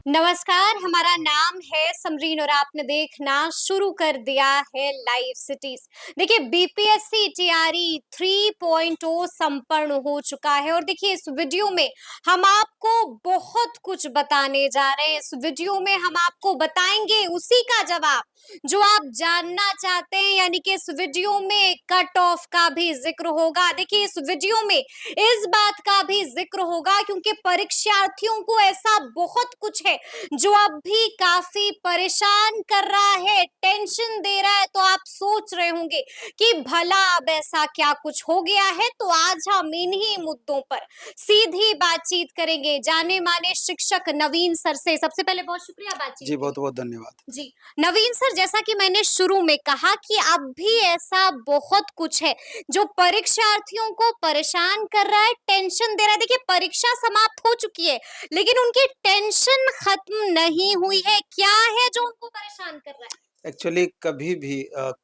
नमस्कार, हमारा नाम है समरीन और आपने देखना शुरू कर दिया है लाइव सिटीज। देखिए बीपीएससी टीआरई 3.0 संपन्न हो चुका है और देखिए इस वीडियो में हम आपको बहुत कुछ बताने जा रहे हैं। इस वीडियो में हम आपको बताएंगे उसी का जवाब जो आप जानना चाहते हैं, यानी कि इस वीडियो में कट ऑफ का भी जिक्र होगा। देखिए इस वीडियो में इस बात का भी जिक्र होगा क्योंकि परीक्षार्थियों को ऐसा बहुत कुछ है जो अब भी काफी परेशान कर रहा है, टेंशन दे रहा है। तो आप सोच रहे होंगे कि भला अब ऐसा क्या कुछ हो गया है। तो आज हम इन्हीं मुद्दों पर सीधी बातचीत करेंगे जाने माने शिक्षक नवीन सर से। सबसे पहले बहुत शुक्रिया बातचीत जी, के लिए। बहुत-बहुत धन्यवाद। जी, नवीन सर, जैसा कि मैंने शुरू में कहा कि अब भी ऐसा बहुत कुछ है जो परीक्षार्थियों को परेशान कर रहा है, टेंशन दे रहा है। देखिए परीक्षा समाप्त हो चुकी है, लेकिन उनकी टेंशन खत्म नहीं हुई है। क्या है जो उनको परेशान कर रहा है? एक्चुअली कभी भी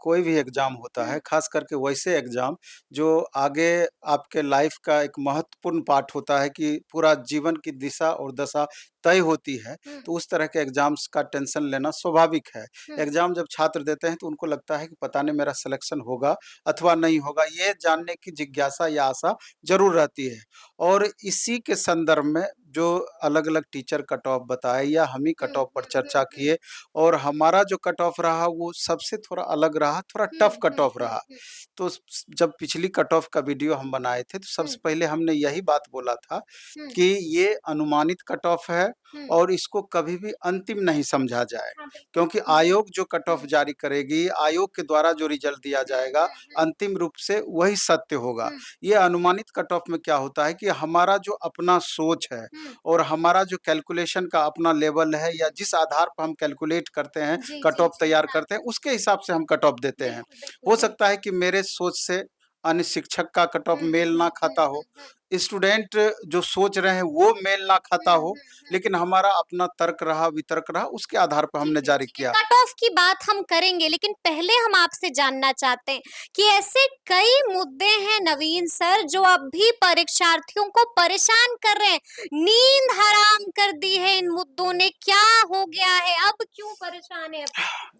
कोई भी एग्ज़ाम होता हुँ, है, ख़ास करके वैसे एग्ज़ाम जो आगे आपके लाइफ़ का एक महत्वपूर्ण पार्ट होता है कि पूरा जीवन की दिशा और दशा तय होती है, हुँ, तो उस तरह के एग्ज़ाम्स का टेंशन लेना स्वाभाविक है। हुँ, एग्ज़ाम जब छात्र देते हैं तो उनको लगता है कि पता नहीं मेरा सिलेक्शन होगा अथवा नहीं होगा, ये जानने की जिज्ञासा या आशा ज़रूर रहती है। और इसी के संदर्भ में जो अलग-अलग टीचर कट ऑफ बताए या हम ही हुँ, कट ऑफ पर हुँ, चर्चा हुँ, हुँ, किए और हमारा जो कट ऑफ रहा वो सबसे थोड़ा अलग रहा, थोड़ा हुँ, टफ कट हुँ, ऑफ हुँ, रहा। हुँ, तो जब पिछली कट ऑफ का वीडियो हम बनाए थे तो हुँ, सबसे पहले हमने यही बात बोला था हुँ, कि ये अनुमानित कट ऑफ है हुँ। और इसको कभी भी अंतिम नहीं समझा जाए। हाँ, बिल्कुल। क्योंकि जी। आयोग जो कट ऑफ हुँ, जारी करेगी, आयोग के द्वारा जो रिज़ल्ट दिया हुँ, जाएगा, हुँ, हुँ, अंतिम रूप से वही सत्य होगा। हुँ, ये अनुमानित कट ऑफ में क्या होता है कि हमारा जो अपना सोच है हुँ। और हमारा जो कैलकुलेशन का अपना लेवल है या जिस आधार पर हम कैलकुलेट करते हैं, जी, कट जी, ऑफ जी। तैयार हाँ, करते हैं, उसके हिसाब से हम कट ऑफ देते हैं। बिल्कुल, बिल्कुल। हो जी। सकता है कि मेरे सोच से अन्य शिक्षक का कट ऑफ हुँ, मेल हुँ, ना हुँ, खाता हो, हुँ, हुँ। स्टूडेंट जो सोच रहे हैं वो मेल ना खाता हुँ, हो, हुँ, हुँ। लेकिन हमारा अपना तर्क रहा, वितर्क रहा, उसके आधार पर ठीक हमने है, जारी ठीक है। किया। कट ऑफ की बात हम करेंगे, लेकिन पहले हम आपसे जानना चाहते हैं कि ऐसे कई मुद्दे हैं नवीन सर जो अब भी परीक्षार्थियों को परेशान कर रहे हैं। नींद हराम कर दी है इन मुद्दों ने। क्या हो गया है? अब क्यों परेशान है अब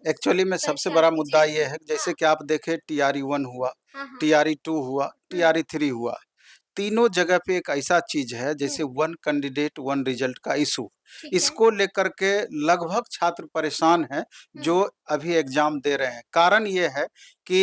एक्चुअली में सबसे बड़ा परीक्षार्थी? मुद्दा जी, ये जी। है, हाँ, जैसे कि आप देखें टीआरई 1 हुआ, हाँ, हाँ। टीआरई 2 हुआ, हुँ, टीआरई 3 हुआ। तीनों जगह पे एक ऐसा चीज़ है हुँ, जैसे वन कैंडिडेट वन रिजल्ट का इश्यू। ठीक है। इसको लेकर के लगभग छात्र परेशान हैं हुँ, जो अभी एग्ज़ाम दे रहे हैं। कारण ये है कि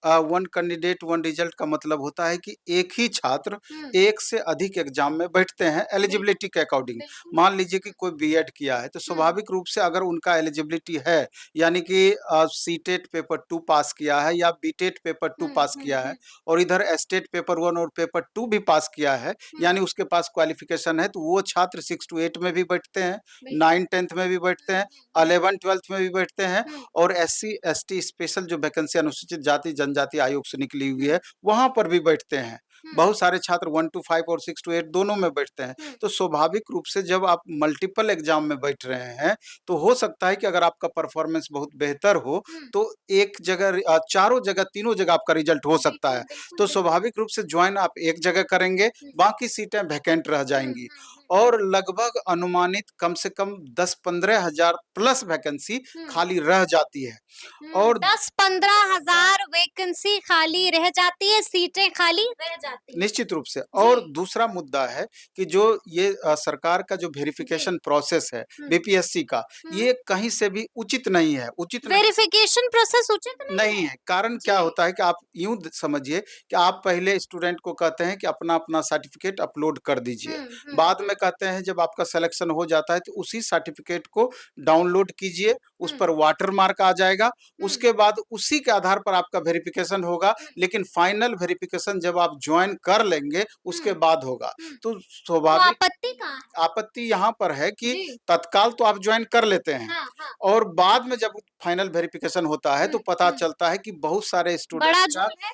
वन कैंडिडेट वन रिजल्ट का मतलब होता है कि एक ही छात्र हुँ, एक से अधिक एग्ज़ाम में बैठते हैं बिल्कुल, एलिजिबिलिटी के अकॉर्डिंग। बिल्कुल। मान लीजिए कि कोई बीएड किया है तो हुँ, स्वाभाविक रूप से अगर उनका एलिजिबिलिटी है, यानी कि सीटेट पेपर 2 पास किया है या बीटेट पेपर 2 हुँ, पास हुँ, किया है हुँ, और इधर एस्टेट पेपर 1 और पेपर 2 भी पास किया है, हुँ, यानी उसके पास क्वालिफ़िकेशन है, तो वो छात्र 6 टू 8 में भी बैठते हैं, बिल्कुल। 9-10th में भी बैठते हुँ, हैं, हुँ, हुँ, 11-12th में भी बैठते हैं हुँ, और एससी, एसटी स्पेशल जो वैकेंसी अनुसूचित जाति जनजाति आयोग से निकली हुई हुँ, है, वहाँ पर भी बैठते हैं। हुँ, बहुत सारे छात्र 1 टू 5 और 6 टू 8 दोनों में बैठते हैं। हुँ, तो स्वाभाविक रूप से जब आप मल्टीपल एग्ज़ाम में बैठ रहे हैं, तो हो सकता है कि अगर आपका परफ़ॉर्मेंस बहुत बेहतर हो, हुँ। तो एक जगह चारों जगह, तीनों जगह आपका रिज़ल्ट हो सकता बिल्कुल, है। बिल्कुल, तो बिल्कुल। स्वाभाविक रूप से जॉइन आप एक जगह करेंगे, हुँ, बाकी सीटें वैकेंट रह हुँ, जाएँगी हुँ, हुँ, हुँ, और लगभग अनुमानित कम से कम 10-15 हज़ार प्लस वैकेंसी हुँ, खाली रह जाती है हुँ। और 10-15,000 वैकेंसी खाली रह जाती है, सीटें खाली रह जाती हैं। निश्चित रूप से। और जी, दूसरा मुद्दा है कि जो ये सरकार का जो जी। वेरिफ़िकेशन प्रोसेस है, हुँ, बीपीएससी का, हुँ। ये कहीं से भी उचित नहीं है। उचित नहीं वेरिफिकेशन प्रोसेस उचित नहीं नहीं है? है। कारण क्या जी। होता है कि आप यूँ द समझिए कि आप पहले स्टूडेंट को कहते हैं कि अपना-अपना सर्टिफ़िकेट अपलोड कर दीजिए। हुँ, हुँ, बाद में कहते हैं जब आपका सिलेक्शन हो जाता है तो उसी सर्टिफ़िकेट को डाउनलोड कीजिए, उस हुँ, पर वाटर मार्क आ जाएगा। हुँ, उसके बाद उसी के आधार पर आपका वेरिफ़िकेशन होगा, हुँ, लेकिन फाइनल वेरिफ़िकेशन जब आप जॉइन कर लेंगे, हुँ, उसके बाद होगा। हुँ। तो तो स्वाभाविक आपत्ति कहाँ है? आपत्ति यहाँ पर है कि जी। तत्काल तो आप जॉइन कर लेते हैं हाँ, हाँ। और बाद में जब फाइनल वेरिफिकेशन होता है हुँ, तो पता हुँ। चलता है कि बहुत सारे स्टूडेंट बड़ा का झूठ है।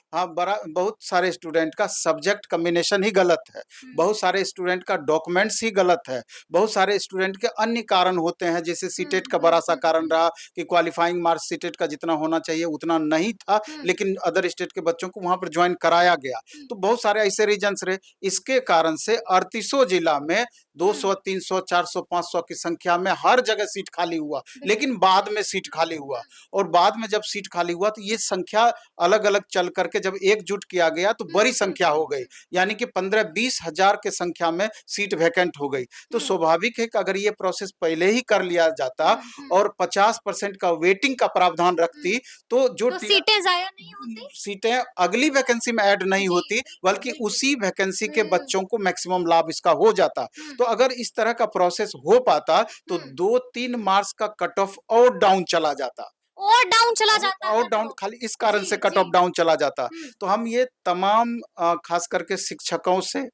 बहुत सारे स्टूडेंट का सब्जेक्ट कॉम्बिनेशन ही गलत है। हुँ, बहुत सारे स्टूडेंट का डॉक्यूमेंट्स ही गलत है। बहुत सारे स्टूडेंट के अन्य कारण होते हैं, जैसे हुँ, सीटेट का हुँ, बड़ा-सा हुँ, कारण हुँ, रहा कि क्वालिफाइंग मार्क्स सीटेट का जितना होना चाहिए उतना नहीं था, हुँ, लेकिन अदर स्टेट के बच्चों को वहाँ पर जॉइन कराया गया। हुँ, तो बहुत सारे ऐसे रीज़न्स रहे। इसके कारण से 38 जिला में 200, 300, 400, 500 की संख्या में हर जगह सीट खाली हुआ, लेकिन बाद में सीट खाली हुआ। और बाद में जब सीट खाली हुआ तो ये संख्या अलग-अलग चल करके जब एकजुट किया गया तो बड़ी संख्या हो गई, यानी कि 15-20 हज़ार के संख्या में सीट वैकेंट हो गई। तो स्वाभाविक है कि अगर ये प्रोसेस पहले ही कर लिया जाता और 50% का वेटिंग का प्रावधान रखती, तो जो तो सीटें ज़ाया नहीं होती? सीटें अगली वैकेंसी में ऐड नहीं जी, होती, बल्कि जी, जी। उसी वैकेंसी के हुँ। बच्चों को मैक्सिमम लाभ इसका हो जाता। हुँ, तो अगर इस तरह का प्रोसेस हो पाता, तो हुँ। 2-3 मार्क्स का कट ऑफ और डाउन चला जाता। और डाउन चला जाता और कट डाउन ऑफ। खाली इस कारण से जी, कट ऑफ जी। डाउन चला जाता। हुँ, तो हम ये तमाम खास करके शिक्षकों से, हुँ,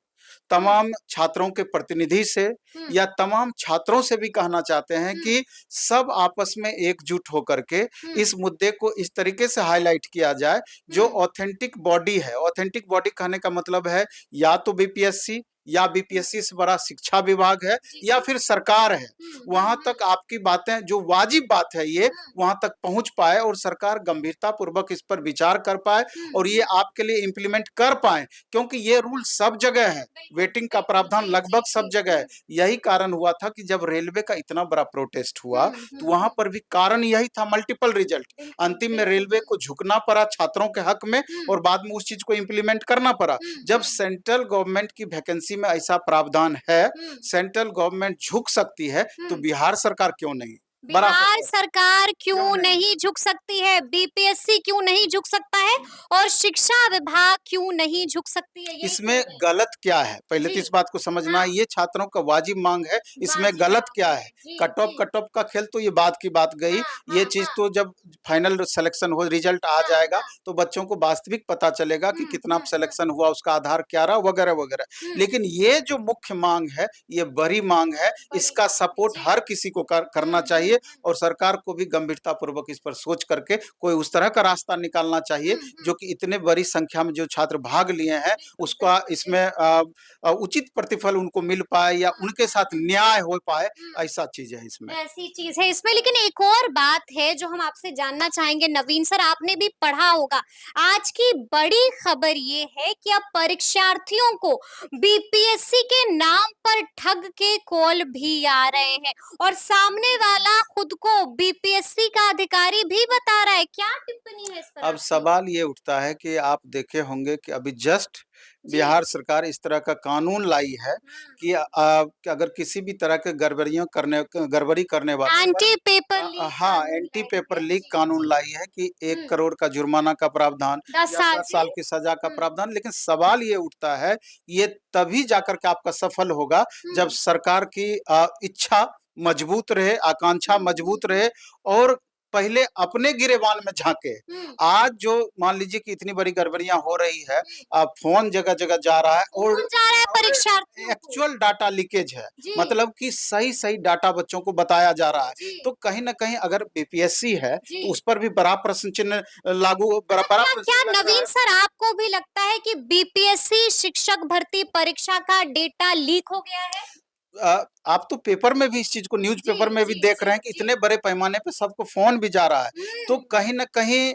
तमाम छात्रों के प्रतिनिधि से हुँ, या तमाम छात्रों से भी कहना चाहते हैं हुँ, कि सब आपस में एकजुट होकर के हुँ, इस मुद्दे को इस तरीके से हाइलाइट किया जाए, जो हुँ, ऑथेंटिक बॉडी है। ऑथेंटिक बॉडी कहने का मतलब है या तो बीपीएससी या हुँ। बीपीएससी से बड़ा शिक्षा विभाग है जी, या जी। फिर सरकार है। हुँ, हुँ, वहां हुँ, तक आपकी बातें जो वाजिब बात है ये हुँ, वहां तक पहुंच पाए और सरकार गंभीरता पूर्वक इस पर विचार कर पाए हुँ, और ये आपके लिए इम्प्लीमेंट कर पाए, क्योंकि ये रूल सब जगह है। बिल्कुल, वेटिंग का बिल्कुल। प्रावधान जी, जी, लगभग सब जी। जगह है। हुँ, यही कारण हुआ था कि जब रेलवे का इतना बड़ा प्रोटेस्ट हुआ, हुँ, तो हुँ, वहां हुँ। पर भी कारण यही था, मल्टीपल रिजल्ट। बिल्कुल, अंतिम में बिल्कुल। रेलवे हुँ, को झुकना पड़ा छात्रों के हक में हुँ, और बाद में उस चीज को इम्प्लीमेंट करना पड़ा। हुँ, जब हुँ, सेंट्रल गवर्नमेंट की वैकेंसी में ऐसा प्रावधान है, हुँ, सेंट्रल गवर्नमेंट झुक सकती है, तो हुँ। बिहार सरकार क्यों नहीं? बड़ा सा बिहार प्रश्न, सरकार क्यों क्यों नहीं? नहीं झुक सकती है? बीपीएससी क्यों नहीं झुक सकता है? और शिक्षा विभाग क्यों नहीं झुक सकती है? यही इसमें कह रहे हैं। गलत क्या है? पहले तो जी, इस बात को समझना है, हाँ, ये छात्रों का वाजिब माँग है, इसमें वाजिब गलत माँग क्या है। है? जी, कट ऑफ जी। कट ऑफ का खेल तो ये बात की बात गई, हाँ, ये हाँ, चीज़ हाँ, तो जब फाइनल सिलेक्शन हो रिजल्ट आ हाँ, जाएगा, हाँ। तो बच्चों को वास्तविक पता चलेगा कि हुँ, कितना हुँ, हुँ, सिलेक्शन हुआ, उसका आधार क्या रहा, वगैरह-वगैरह। हुँ। लेकिन ये जो मुख्य माँग है, ये बड़ी माँग है, बड़ी इसका माँग है। सपोर्ट जी। हर किसी को करना हुँ, हुँ, चाहिए हुँ। और सरकार को भी गंभीरतापूर्वक इस पर सोच करके कोई उस तरह का रास्ता निकालना चाहिए, हुँ, जो हुँ। कि इतने बड़ी संख्या में जो छात्र भाग लिए हैं, बिल्कुल, उसका बिल्कुल, इसमें बिल्कुल। उचित प्रतिफल उनको मिल पाए या हाँ, उनके हाँ, साथ न्याय हो पाए, हुँ। ऐसा चीज़ है इसमें। ऐसी चीज है इसमें, लेकिन एक और बात है जो हम आपसे जानना चाहेंगे नवीन सर, आपने भी पढ़ा होगा। आज की बड़ी खबर ये है कि अब परीक्षार्थियों को बीपीएससी के नाम पर ठग के कॉल भी आ रहे हैं और सामने वाला खुद को बीपीएससी का अधिकारी भी बता रहा है। क्या टिप्पणी है इस पर अब आपकी? सवाल ये उठता है कि आप देखे होंगे कि अभी जस्ट जी। बिहार सरकार इस तरह का कानून लाई है कि कि अगर किसी भी तरह के गड़बड़ी करने वालों पर एंटी पेपर लीक हाँ, कानून एंटी लाई पेपर है। लीक जी, कानून जी। लाई है कि 1 हम्म। करोड़ का जुर्माना का प्रावधान 10 या साल 10 साल जेल। की सज़ा का हम्म, प्रावधान। लेकिन सवाल ये उठता है, ये तभी जाकर के आपका सफल होगा जब हम्म, सरकार की इच्छा मजबूत रहे, आकांक्षा मजबूत हम्म। रहे और पहले अपने गिरेबान में झाँके। हम्म, आज जो मान लीजिए कि इतनी बड़ी गड़बड़ियाँ हो रही है, हम्म। फ़ोन जगह-जगह जा रहा है कौन जा रहा है और परीक्षार्थियों को? एक्चुअल डाटा लीकेज है। जी, मतलब कि सही-सही डाटा बच्चों को बताया जा रहा है। जी, तो कहीं न कहीं अगर बीपीएससी है, जी। तो उस पर भी बड़ा प्रश्न चिन्ह लागू बड़ा अच्छा, बड़ा क्या प्रश्न क्या चिन्ह लग रहा नवीन है। सर आपको भी लगता है कि बीपीएससी शिक्षक भर्ती परीक्षा का डेटा लीक हो गया है? आप तो पेपर में भी इस चीज़ को न्यूज़ जी, पेपर में भी जी, देख जी, रहे हैं कि जी। इतने बड़े पैमाने पे सबको फ़ोन भी जा रहा है। तो हुँ, कहीं न कहीं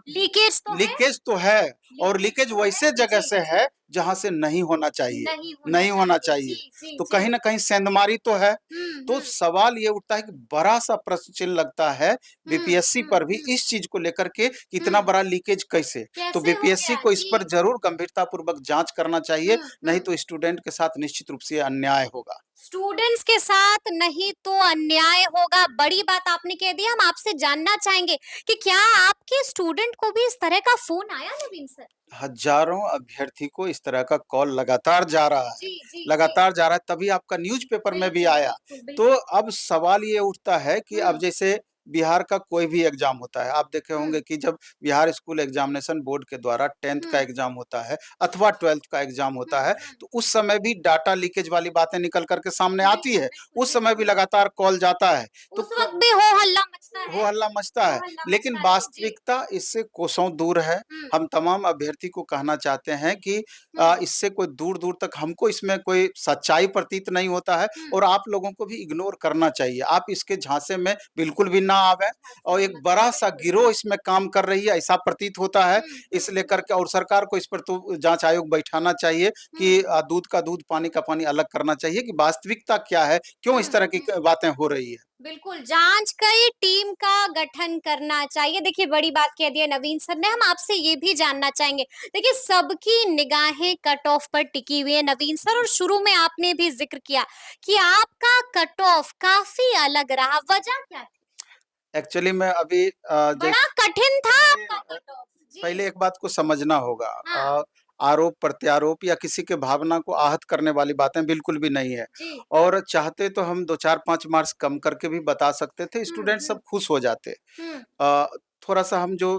लीकेज तो है, लीकेज तो है और लीकेज लीकेज तो है। वैसे जगह जी, से जी। है, जहाँ से नहीं होना चाहिए, नहीं होना नहीं होना चाहिए। चाहिए। जी, जी, तो जी। कहीं न कहीं सेंधमारी तो है। हुँ, तो हुँ, सवाल ये उठता है कि बड़ा-सा प्रश्न चिन्ह लगता है हुँ, बीपीएससी हुँ, पर भी हुँ, इस चीज़ को लेकर के कि इतना हुँ। बड़ा लीकेज कैसे? तो कैसे हो बीपीएससी गया? को इस जी। पर ज़रूर गंभीरतापूर्वक जाँच करना चाहिए, हुँ, नहीं हुँ। तो स्टूडेंट के साथ निश्चित रूप से अन्याय होगा। स्टूडेंट्स के साथ नहीं तो अन्याय होगा, बड़ी बात आपने कह दी। हम आपसे जानना चाहेंगे कि क्या आपके स्टूडेंट को भी इस तरह का फ़ोन आया नवीन सर? हज़ारों अभ्यर्थी को इस तरह का कॉल लगातार जा रहा है, जी, जी, जी। लगातार जा रहा है, तभी आपका न्यूज़पेपर में भी बिल्कुल, आया। बिल्कुल, तो बिल्कुल। अब सवाल ये उठता है कि अब हुँ, जैसे बिहार का कोई भी एग्ज़ाम होता है, आप देखे हुँ, होंगे कि जब बिहार स्कूल एग्ज़ामिनेशन बोर्ड के द्वारा 10th का हुँ, एग्ज़ाम होता है अथवा 12th का एग्ज़ाम हुँ, होता है, हुँ। तो उस समय भी डाटा लीकेज वाली बातें निकल कर के सामने आती बिल्कुल, है। बिल्कुल, उस समय भी बिल्कुल। लगातार कॉल जाता है। तो उस क वक़्त भी हो हल्ला मचता हो है? हल्ला मचता हो है, हल्ला लेकिन मचता है। जी। वास्तविकता इससे कोसों दूर है। हुँ, हम तमाम अभ्यर्थी को कहना चाहते हैं कि हुँ, इससे कोई दूर-दूर तक हमको इसमें कोई सच्चाई प्रतीत नहीं होता है हुँ। और आप लोगों को भी इग्नोर करना चाहिए। आप इसके झांसे में बिल्कुल भी ना ना आवे, और एक बड़ा-सा गिरोह इसमें काम कर रही है, ऐसा प्रतीत होता है। इस लेकर के और सरकार को इस पर तो जाँच आयोग बैठाना चाहिए कि दूध का दूध, पानी का पानी अलग करना चाहिए कि वास्तविकता क्या है? क्यों इस तरह की क बातें हो रही है? बिल्कुल, जाँच कई टीम का गठन करना चाहिए। देखिए, बड़ी बात कह दी है नवीन सर ने। हम आपसे ये भी जानना चाहेंगे, देखिए सबकी निगाहें कट ऑफ पर टिकी हुई है नवीन सर, और शुरू में आपने भी ज़िक्र किया कि आपका कट ऑफ काफ़ी अलग रहा, वजह क्या थी? एक्चुअली मैं अभी बड़ा कठिन था आपका अ, कट ऑफ। जी, पहले एक बात को समझना होगा। हाँ, आरोप-प्रत्यारोप या किसी के भावना को आहत करने वाली बातें बिल्कुल भी नहीं है, जी। और चाहते तो हम 2, 4, 5 मार्क्स कम करके भी बता सकते थे, हुँ, स्टूडेंट हुँ, सब खुश हो जाते। हुँ, थोड़ा-सा हम जो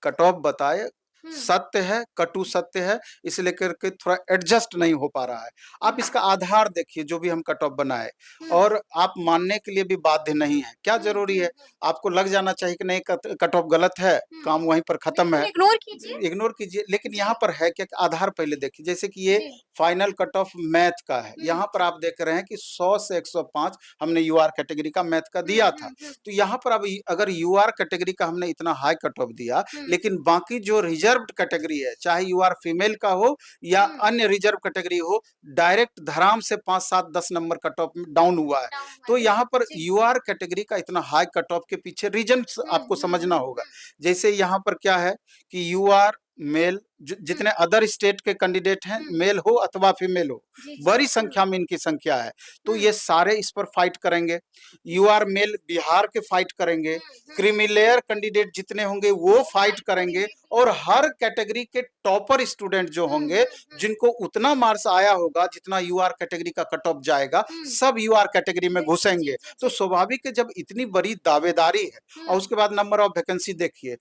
कट ऑफ बताए, हुँ, सत्य है, कटु सत्य है, इस लेकर के थोड़ा एडजस्ट नहीं हो पा रहा है। आप हुँ, इसका आधार देखिए जो भी हम कट ऑफ बनाए, हुँ, और आप मानने के लिए भी बाध्य नहीं हैं। क्या हुँ, ज़रूरी हुँ, है? हुँ, आपको लग जाना चाहिए कि नहीं कट ऑफ गलत है, हुँ। काम वहीं पर खत्म बिल्कुल है। इग्नोर कीजिए। इग्नोर कीजिए, लेकिन जी, यहाँ पर है क्या कि आधार पहले देखिए, जैसे कि ये जी। फाइनल कट ऑफ मैथ का है। हुँ, यहाँ पर आप देख रहे हैं कि 100 से 105 हमने यूआर कैटेगरी का मैथ का हुँ, दिया था। हुँ, हुँ, तो यहाँ पर अब अगर यूआर कैटेगरी का हमने इतना हाई कट ऑफ दिया, हुँ, लेकिन बाकी जो रिजर्व्ड कैटेगरी है, चाहे यूआर फीमेल का हो या हुँ। अन्य रिजर्व कैटेगरी हो, डायरेक्ट धड़ाम से 5, 7, 10 नंबर कट ऑफ में डाउन हुआ है। डाउन हुआ तो है, यहाँ बिल्कुल, पर जी। यूआर कैटेगरी का इतना हाई कट ऑफ के पीछे रीज़न्स हुँ, आपको हुँ, समझना हुँ, होगा। हुँ, जैसे यहाँ पर क्या है कि यूआर मेल, हुँ, जितने अदर स्टेट के कैंडिडेट हैं, हुँ, मेल हो अथवा फीमेल हो, जी, जी। बड़ी हुँ, संख्या में इनकी संख्या है। तो हुँ, ये सारे इस पर फाइट करेंगे। यू आर मेल बिहार के फाइट करेंगे। हुँ, हुँ, क्रीमी लेयर कैंडिडेट जितने होंगे वो वो फाइट फाइट करेंगे, करेंगे, और बिल्कुल। हर कैटेगरी के टॉपर स्टूडेंट जो हुँ, होंगे, हुँ, हुँ, जिनको उतना मार्क्स आया होगा जितना यू आर कैटेगरी का कट ऑफ जाएगा, हुँ, सब यू आर कैटेगरी में बिल्कुल, जी, घुसेंगे। जी, तो जी। स्वाभाविक है, जब इतनी बड़ी दावेदारी है, और हुँ, उसके बाद नंबर ऑफ वैकेंसी देखिए,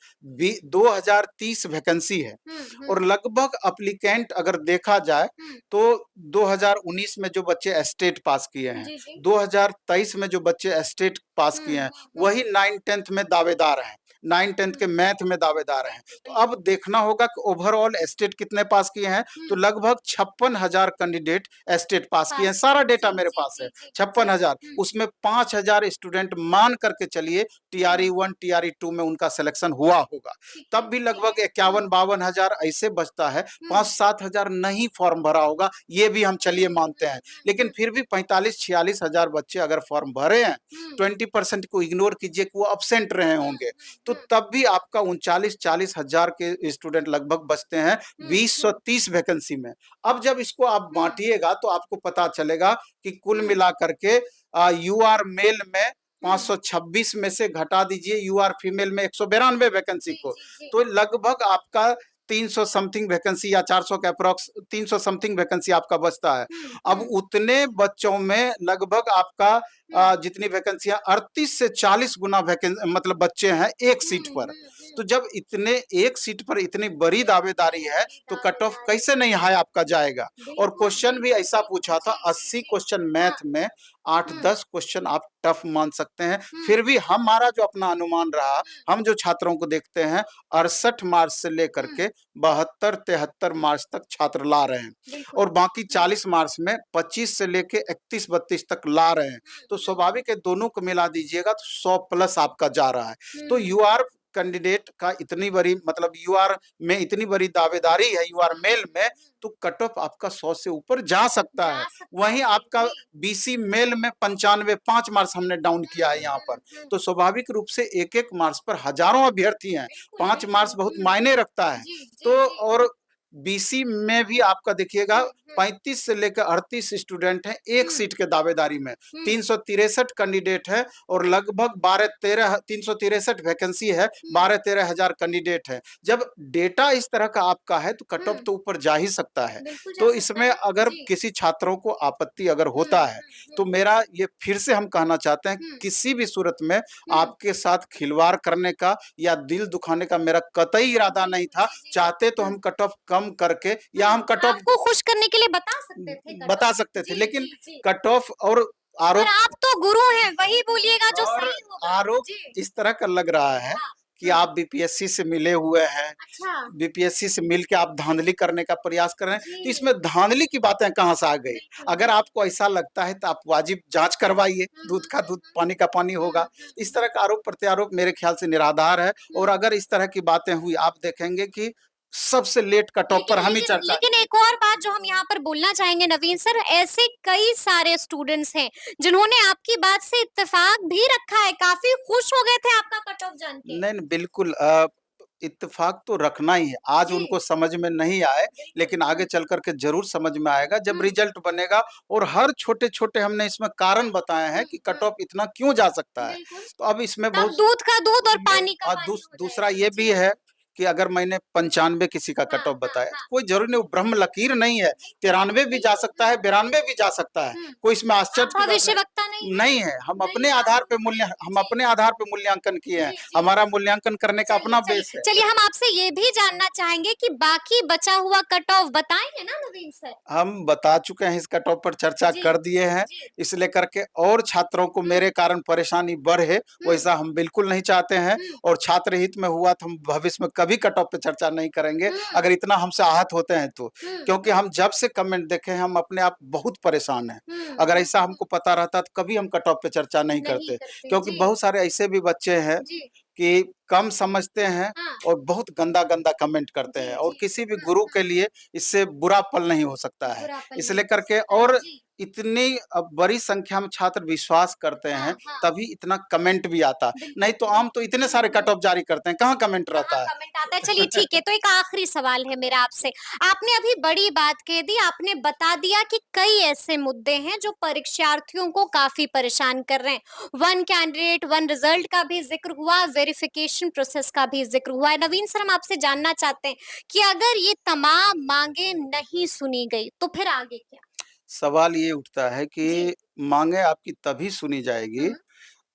2030 वैकेंसी है, हुँ, हुँ, और लगभग एप्लीकेंट अगर देखा जाए हुँ, तो 2019 में जो बच्चे एस्टेट पास किए हैं, जी, जी। 2023 में जो बच्चे एस्टेट पास हुँ, किए हैं, हुँ, हुँ, वही 9th-10th में दावेदार हैं, 9th-10th हुँ, के मैथ में दावेदार हैं। बिल्कुल, तो अब बिल्कुल। देखना होगा कि ओवरऑल एस्टेट कितने पास किए हैं, तो हुँ, लगभग 56,000 कैंडिडेट एस्टेट पास किए हैं। पास सारा किए। डेटा जी, मेरे जी, पास है, जी, जी, जी। 56,000, हुँ, उसमें 5,000 स्टूडेंट मान करके चलिए टीआरई हुँ, 1, टीआरई 2 में उनका सिलेक्शन हुआ होगा। ठीक तब है, भी ठीक लगभग है। हुँ, 51-52,000 ऐसे बचता है, हुँ, 5-7,000 नहीं फॉर्म भरा होगा, ये भी हम हुँ, चलिए मानते हुँ, हैं। हुँ, लेकिन हुँ, फिर भी 45-46,000 बच्चे अगर फॉर्म भरे हैं, हुँ, 20% को इग्नोर कीजिए कि वो अब्सेंट रहे हुँ, होंगे, हुँ, तो हुँ, तब भी आपका 39-40,000 के स्टूडेंट लगभग बचते हैं हुँ, 20 हुँ, 30 वैकेंसी में। अब जब इसको आप हुँ, बाँटिएगा तो आपको पता चलेगा कि कुल हुँ, मिलाकर के यूआर मेल में हुँ। 526 में से घटा दीजिए यूआर फीमेल में 192 वैकेंसी जी, को, जी, जी। तो लगभग आपका 300 समथिंग वैकेंसी या 400 के अप्रॉक्स 300 समथिंग वैकेंसी आपका बचता है। हुँ, अब हुँ, उतने बच्चों में लगभग आपका हुँ, जितनी वैकेंसियाँ 38 से 40 गुना वैकें मतलब बच्चे हैं एक हुँ, सीट पर। हुँ, तो हुँ। जब इतने एक सीट पर इतनी बड़ी इतनी दावेदारी है, बड़ी तो कट ऑफ दावेदारी कैसे नहीं हाई आपका जाएगा? और बिल्कुल, क्वेश्चन भी बिल्कुल, ऐसा बिल्कुल। पूछा था, जी, जी, 80 जी। क्वेश्चन हाँ। मैथ में हुँ, 8-10 क्वेश्चन आप टफ मान सकते हैं। हुँ, फिर भी हमारा जो अपना अनुमान रहा, हुँ, हम जो छात्रों को देखते हैं, 68 मार्च से लेकर हुँ, के 72-73 मार्च तक छात्र ला रहे हैं, बिल्कुल। और बाकी हुँ, 40 मार्च में 25 से लेके 31-32 तक ला रहे हैं। हुँ, तो हुँ, स्वाभाविक है, दोनों को मिला दीजिएगा तो 100 प्लस आपका जा रहा है। तो हुँ, यूआर कैंडिडेट का इतनी बड़ी मतलब यूआर में इतनी बड़ी दावेदारी है यूआर हुँ, मेल में, हुँ, तो कट ऑफ आपका 100 से ऊपर जा सकता जा है। सकता वहीं है। आपका जी। बीसी मेल में 95 5 मार्क्स हमने डाउन किया हुँ, है यहाँ पर। हुँ, हुँ। तो स्वाभाविक रूप से एक-एक मार्क्स पर हजारों अभ्यर्थी हैं। बिल्कुल, 5 बिल्कुल। मार्क्स बहुत हुँ, मायने रखता है। जी, जी, तो जी। और बीसी में भी आपका देखिएगा हुँ, हुँ, 35 से लेकर 38 स्टूडेंट हैं एक हुँ, सीट के दावेदारी में। हुँ, 363 कैंडिडेट है, और लगभग 12-13 363 वैकेंसी है, हुँ, 12-13 हज़ार कैंडिडेट हैं। जब डेटा इस तरह का आपका है तो कट ऑफ हुँ। तो ऊपर जा ही सकता है। बिल्कुल जा तो सकता इसमें है। अगर जी। किसी छात्रों को आपत्ति अगर हुँ, होता है, हुँ, तो हुँ, मेरा ये फिर से हम कहना चाहते हैं, हुँ, किसी भी सूरत में हुँ। आपके साथ खिलवाड़ करने का या दिल दुखाने का मेरा कतई इरादा नहीं जी, था। जी, जी। चाहते तो हुँ, हम कट ऑफ कम करके या हुँ। हम कट ऑफ आपको खुश करने के लिए बता सकते थे कट बता ऑफ। सकते थे, जी, लेकिन जी, जी। कट ऑफ और पर आरोप आप तो गुरु हैं, वही बोलिएगा जो और सही होगा। आरोप जी। इस तरह का लग रहा है हाँ। कि आप बीपीएससी से मिले हुए हैं, अच्छा। बीपीएससी से मिल के आप धांधली करने का प्रयास कर रहे हैं, तो जी। इसमें धांधली की बातें कहाँ से आ गई? बिल्कुल, अगर बिल्कुल। आपको ऐसा लगता है तो आप वाजिब जाँच करवाइए, दूध का दूध, पानी का पानी होगा। इस तरह का आरोप-प्रत्यारोप मेरे ख्याल से निराधार है, और अगर इस तरह की बातें हुई, आप देखेंगे कि सबसे लेट कट ऑफ लेकिन पर हम ही लेकिन चर्चा। लेकिन एक और बात जो हम यहाँ पर बोलना चाहेंगे नवीन सर, ऐसे कई सारे स्टूडेंट्स हैं जिन्होंने आपकी बात से इत्तेफाक भी रखा है, काफी खुश हो गए थे आपका कट ऑफ जान के। नहीं, नहीं, बिल्कुल इत्तेफ़ाक तो रखना ही है। आज जी। उनको समझ में नहीं आए, बिल्कुल। लेकिन आगे चल कर के ज़रूर समझ में आएगा जब हुँ, रिज़ल्ट बनेगा, और हर छोटे-छोटे हमने इसमें कारण बताए हैं कि कट ऑफ इतना क्यों जा सकता है। बिल्कुल। तो अब इसमें तब बहुत दूध का दूध और ये पानी का पानी हो दूसरा जाएगा। ये भी जी। है कि अगर मैंने 95 किसी का कट हाँ, ऑफ हाँ, बताया, तो हाँ। कोई ज़रूरी नहीं, वो ब्रह्म लकीर नहीं है। बिल्कुल, 93 भी जा बिल्कुल। सकता है, 92 भी जा सकता है। हुँ। कोई इसमें आप आश्चर्य की बात नहीं। भविष्यवक्ता नहीं हैं? नहीं है, नहीं आप हम जी। अपने आधार पे मूल्यांकन किए हैं। जी, जी। हमारा मूल्यांकन करने का चलिए, अपना चलिए, बेस है। चलिए हम आपसे ये भी जानना चाहेंगे कि बाकी बचा हुआ कट ऑफ बताएँगे ना नवीन सर? हम बता चुके हैं, इस कट ऑफ पर चर्चा जी, कर दिए हैं। जी। इस लेकर के और छात्रों को हुँ, मेरे कारण परेशानी बढ़े, हुँ, वैसा हम बिल्कुल नहीं चाहते हैं, हुँ, और छात्र हित में हुआ तो हम भविष्य में कभी कट ऑफ पे चर्चा नहीं करेंगे, हुँ, अगर इतना हमसे आहत होते हैं तो। हुँ, क्योंकि हम जब से कमेंट देखे हैं, हम अपने आप बहुत परेशान हैं। हुँ, अगर हुँ, ऐसा हुँ। हमको पता रहता तो कभी हम कट ऑफ पे चर्चा नहीं नहीं करते। करते। क्योंकि जी, बहुत सारे ऐसे भी बच्चे हैं जी। कि कम समझते हैं हाँ। और बहुत गंदा-गंदा कमेंट करते जी, हैं, जी। और किसी भी हाँ, गुरु हाँ। के लिए इससे बुरा पल नहीं हो सकता है। बुरा पल इस नहीं हो लेकर के, सकता है। और जी। इतनी बड़ी संख्या में छात्र विश्वास करते हैं, हाँ, हाँ। तभी इतना कमेंट भी आता है। नहीं बिल्कुल, तो आम तो बिल्कुल। इतने सारे कट ऑफ जारी करते हैं, कहाँ कमेंट कहाँ रहता है? कमेंट आता है? चलिए ठीक है, तो एक आखिरी सवाल है मेरा आपसे। आपने अभी बड़ी बात कह दी, आपने बता दिया कि कई ऐसे मुद्दे हैं जो परीक्षार्थियों को काफ़ी परेशान कर रहे हैं। वन कैंडिडेट वन रिजल्ट का भी ज़िक्र हुआ, वेरिफिकेशन प्रोसेस का भी ज़िक्र हुआ है। नवीन सर हम आपसे जानना चाहते हैं कि अगर ये तमाम माँगें नहीं सुनी गई, तो फिर आगे क्या? सवाल ये उठता है जी। कि माँगें आपकी तभी सुनी हुँ, जाएगी,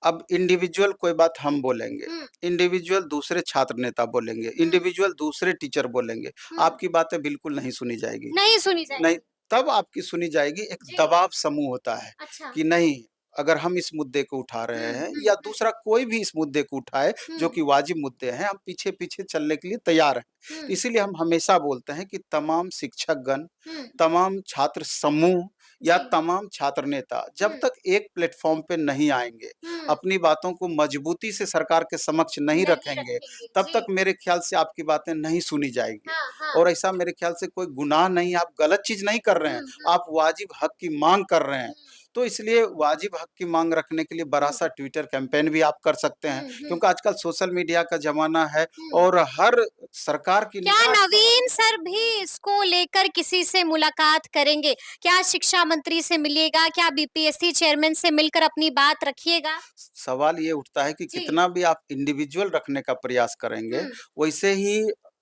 अब इंडिविजुअल कोई बात हम बोलेंगे, हुँ, इंडिविजुअल दूसरे छात्र नेता बोलेंगे, हुँ, इंडिविजुअल दूसरे टीचर बोलेंगे, हुँ। आपकी बातें बिल्कुल नहीं सुनी जाएगी। नहीं सुनी नहीं, जाएगी। तब आपकी सुनी जाएगी, एक जी। दबाव समूह होता है अच्छा। कि नहीं, अगर हम इस मुद्दे को उठा रहे हुँ, हैं, हुँ, या हुँ, दूसरा कोई भी इस मुद्दे को उठाए जो हुँ, कि वाजिब मुद्दे हैं, हम पीछे-पीछे चलने के लिए तैयार हैं। तो हुँ, इसीलिए हम हमेशा बोलते हैं कि तमाम शिक्षकगण, हुँ। तमाम छात्र समूह या जी। तमाम छात्र नेता जब हुँ, तक एक प्लेटफ़ॉर्म पे नहीं आएँगे, हुँ। अपनी बातों को मजबूती से सरकार के समक्ष नहीं नहीं रखेंगे, रखेंगे। तब तक जी। मेरे ख्याल से आपकी बातें नहीं सुनी जाएँगी। हाँ, हाँ। और ऐसा मेरे ख्याल से कोई गुनाह नहीं है, आप गलत चीज़ नहीं कर रहे हुँ, हैं, हुँ, आप वाजिब हक की माँग कर रहे हैं। हुँ, तो इसलिए वाजिब हक की माँग रखने के लिए हुँ, बड़ा-सा ट्विटर कैंपेन भी आप कर सकते हैं, हुँ, हुँ, क्योंकि आजकल सोशल मीडिया का ज़माना है, हुँ। और हर सरकार की क्या निगाह इस पर नवीन सर भी इसको लेकर किसी से मुलाकात करेंगे? क्या शिक्षा मंत्री से मिलिएगा? क्या बीपीएससी चेयरमैन से मिलकर अपनी बात रखिएगा? सवाल ये उठता है कि जी। कितना भी आप इंडिविजुअल रखने का प्रयास करेंगे, हुँ, वैसे ही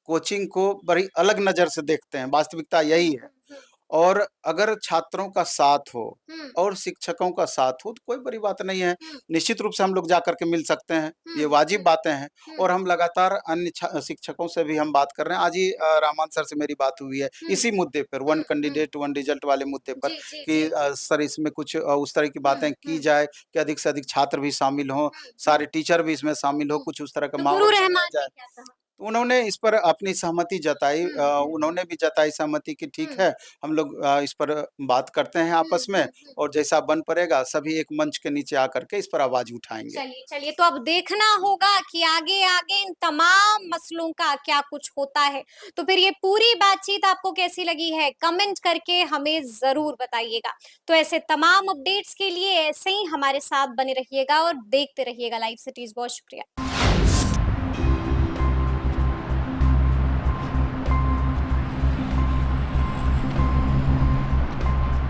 कोचिंग को बड़ी अलग नज़र से देखते हैं, वास्तविकता हुँ, यही है। हुँ, हुँ, और अगर छात्रों का साथ हो हुँ, और शिक्षकों का साथ हो, तो कोई बड़ी बात नहीं है। हुँ, निश्चित रूप से हम लोग जाकर के मिल सकते हैं, हुँ, ये वाजिब हुँ, बातें हैं, हुँ, और हम लगातार अन्य शिक्षकों से भी हम बात कर रहे हैं। आज ही रामान सर से मेरी बात हुई है, हुँ, इसी मुद्दे पर, वन हुँ, हुँ। कैंडिडेट वन रिजल्ट वाले मुद्दे पर, जी, जी, कि जी। सर इसमें कुछ उस तरह की हुँ, बातें की हुँ, जाए कि अधिक से अधिक छात्र भी शामिल हों, हुँ, हुँ, सारे टीचर भी इसमें शामिल हो, हुँ। कुछ उस तरह का तो गुरु माहौल बनाया रहमान ने जाए। क्या कहा? तो उन्होंने इस पर अपनी सहमति जताई, हुँ, हुँ, उन्होंने भी जताई सहमति कि ठीक हुँ, है, हम लोग इस पर बात करते हैं हुँ, आपस में, हुँ, हुँ। और जैसा बन पड़ेगा सभी एक मंच के नीचे आकर के इस पर आवाज़ उठाएँगे। चलिए, चलिए तो अब देखना होगा कि आगे-आगे इन तमाम मसलों का क्या कुछ होता है। तो फिर ये पूरी बातचीत आपको कैसी लगी है? कमेंट करके हमें ज़रूर बताइएगा। तो ऐसे तमाम अपडेट्स के लिए ऐसे ही हमारे साथ बने रहिएगा और देखते रहिएगा लाइव सिटीज़। बहुत शुक्रिया।